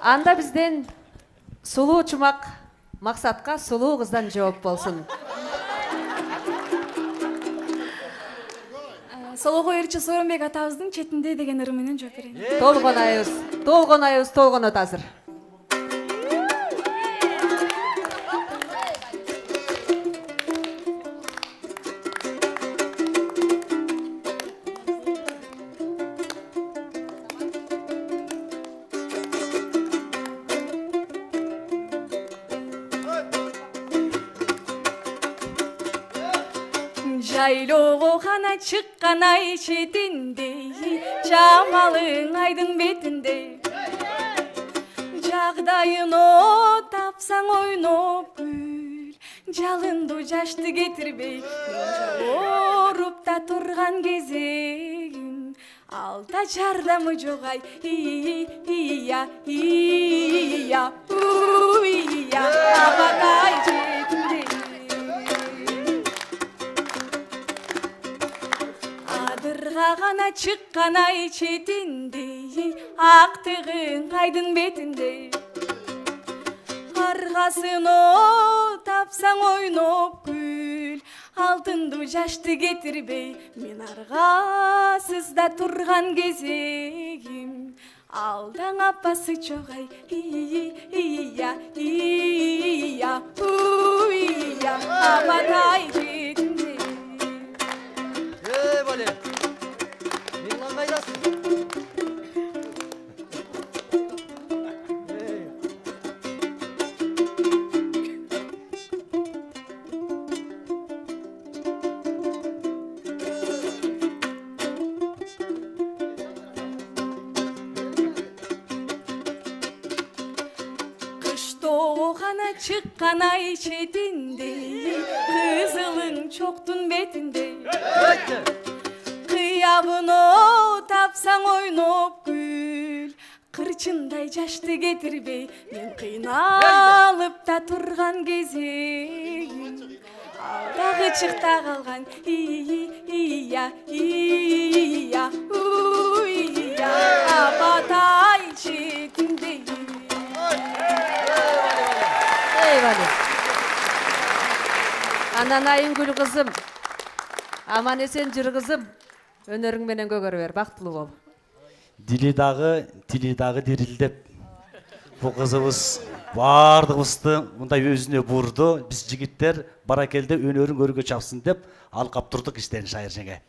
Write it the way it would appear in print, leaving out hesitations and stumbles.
Анда бизден сулуу чумак Максатка сулуу кыздан жооп болсун. Солого Эрчи Сооронбек атабыздын четинде деген ыры менен жооп берейин. Толгонайбыз азыр. Жайлоого гана чыккан ай четинде, жамалың айдын бетинде. Жагдайын тапсаң ойноп күл, жалынды жашты кетирбей. Ооруп да турган кезегим, алда жардамы жок ай. Ия, абадай четинде. Адырга гана чыккан ай четинде, актыгың айдын бетинде. Аргасын тапсаң ойноп күл, алтынды жашты кетирбей. Мен аргасыз да турган кезегим, алдаң апасы жок ай. Ия, абадай четинде. Бале, милан кайдасың? Кыштоо гана чыккан ай четинде, кызылың чоктун бетинде. Кыябын тапсаң ойноп күл, кырчындай жашты кетирбей. Мен кыйналып да турган кезегим, алдагы чыкта калган. Ия, абадай четинде. Анан Айынгүл кызым, аман эсен жүр кызым, өнөрүң менен көгөрө бер, бактылуу бол. Дили дагы, тили дагы дирилдеп. Бул кызыбыз бардыгыбызды мындай өзүнө бурду. Биз жигиттер баракелде өнөрүн көргө чапсын деп алкап турдук иштен шайыр жеңе.